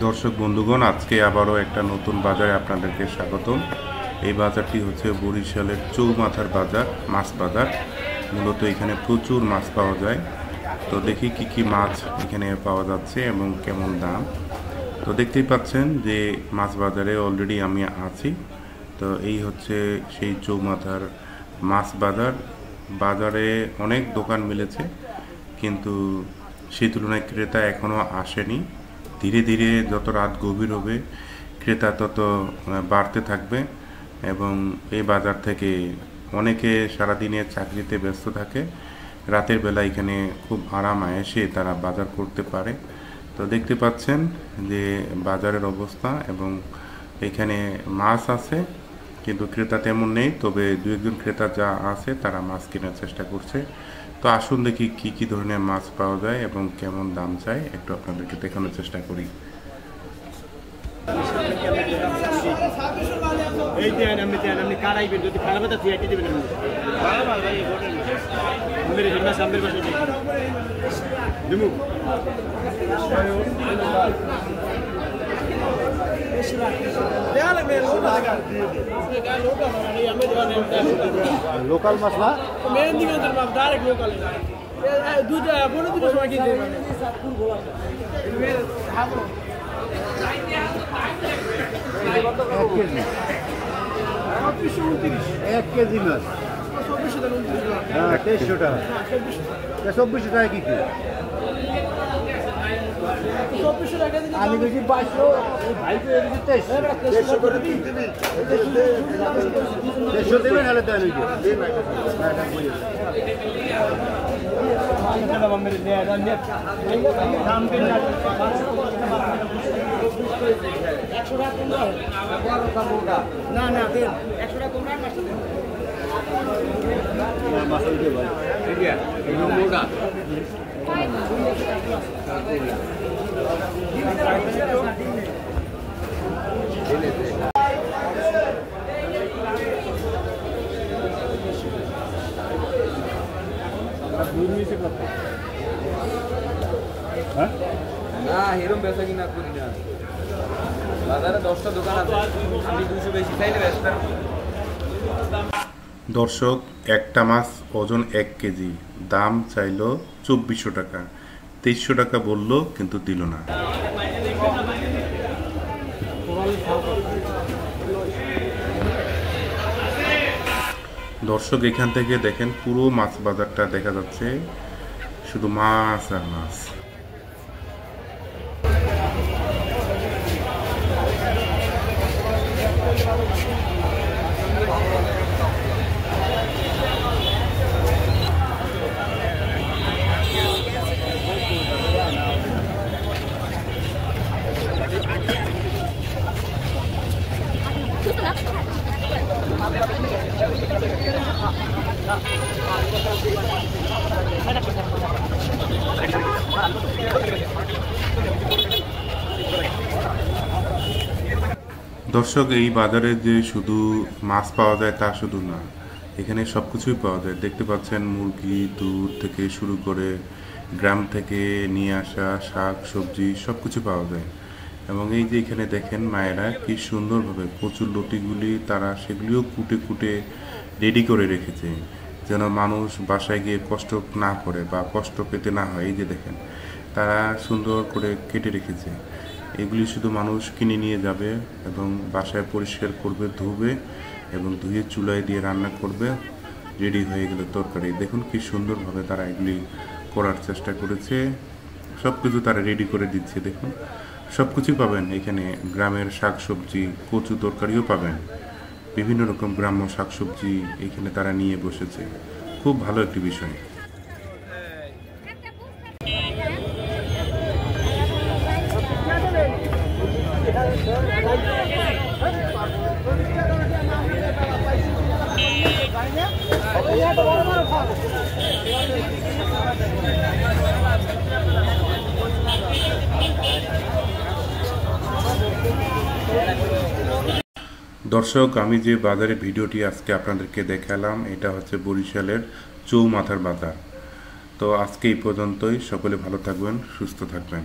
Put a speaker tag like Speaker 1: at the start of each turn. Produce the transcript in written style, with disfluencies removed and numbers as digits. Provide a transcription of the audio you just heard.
Speaker 1: দর্শক বন্ধুগণ, আজকে আবারও একটা নতুন বাজারে আপনাদেরকে স্বাগতম। এই বাজারটি হচ্ছে বরিশালের চৌমাথার বাজার, মাছ বাজার। মূলত এখানে প্রচুর মাছ পাওয়া যায়। তো দেখি কি কি মাছ এখানে পাওয়া যাচ্ছে এবং কেমন দাম। তো দেখতেই পাচ্ছেন যে মাছ বাজারে অলরেডি আমি আছি। তো এই হচ্ছে সেই চৌমাথার মাছ বাজার। বাজারে অনেক দোকান মিলেছে, কিন্তু সেই তুলনায় ক্রেতা এখনও আসেনি। ধীরে ধীরে যত রাত গভীর হবে ক্রেতা তত বাড়তে থাকবে, এবং এই বাজার থেকে অনেকে সারাদিনে চাকরিতে ব্যস্ত থাকে, রাতের বেলা এখানে খুব আরাম আয়েসে তারা বাজার করতে পারে। তো দেখতে পাচ্ছেন যে বাজারের অবস্থা, এবং এখানে মাছ আছে কিন্তু ক্রেতা তেমন নেই, তবে দু একজন ক্রেতা যা আছে তারা মাছ কেনার চেষ্টা করছে। তো আসুন দেখি কি কি ধরনের মাছ পাওয়া যায় এবং কেমন দাম চাই, একটু আপনাদেরকে দেখানোর চেষ্টা করি।
Speaker 2: লোকাল মাছ না,
Speaker 3: মেন দিকে ডাইরেক্ট লোকাল দুটো পনেরো দুটো সময় কিনতে
Speaker 2: এক কেজি মাছ 2300 টাকা। 2400 টাকা কি কি আমি বেশি 500, ভাইকে 2300 করে দিই। 2300 দেবেন, হলে দেন।
Speaker 3: না না দেন 100 টাকা কম রাখ।
Speaker 4: না এরকম বেচা কিনা করি না, বাজারে 10টা দোকান আছে, আমি 200 বেশি চাইলে বেচতে।
Speaker 1: দর্শক, একটা মাছ ওজন 1 কেজি, দাম চাইলো 2400 টাকা। 2300 টাকা বললো কিন্তু দিল না। দর্শক, এখান থেকে দেখেন পুরো মাছ বাজারটা দেখা যাচ্ছে, শুধু মাছ আর মাছ। দর্শক, এই বাজারে যে শুধু মাছ পাওয়া যায় তা শুধু না, এখানে সব কিছুই পাওয়া যায়। দেখতে পাচ্ছেন মুরগি, দুধ থেকে শুরু করে গ্রাম থেকে নিয়ে আসা শাক সবজি সব কিছু পাওয়া যায়। এবং এই যে এখানে দেখেন মায়েরা কি সুন্দরভাবে কচুর লতিগুলি তারা সেগুলিও কুটে কুটে রেডি করে রেখেছে, যেন মানুষ বাসায় গিয়ে কষ্ট না করে বা কষ্ট পেতে না হয়। এই যে দেখেন তারা সুন্দর করে কেটে রেখেছে। এগুলি শুধু মানুষ কিনে নিয়ে যাবে এবং বাসায় পরিষ্কার করবে, ধুবে এবং ধুয়ে চুলায় দিয়ে রান্না করবে। রেডি হয়ে গেলে তরকারি। দেখুন কি সুন্দরভাবে তারা এগুলি করার চেষ্টা করেছে। সব কিছু তারা রেডি করে দিচ্ছে। দেখুন সব কিছুই পাবেন এখানে। গ্রামের শাকসবজি, কচু তরকারিও পাবেন, বিভিন্ন রকম গ্রাম্য শাকসবজি এখানে তারা নিয়ে বসেছে। খুব ভালো একটি বিষয়। দর্শক, আমি যে বাজারে ভিডিওটি আজকে আপনাদেরকে দেখালাম এটা হচ্ছে বরিশালের চৌমাথার বাজার। তো আজকে এই পর্যন্তই। সকলে ভালো থাকবেন, সুস্থ থাকবেন।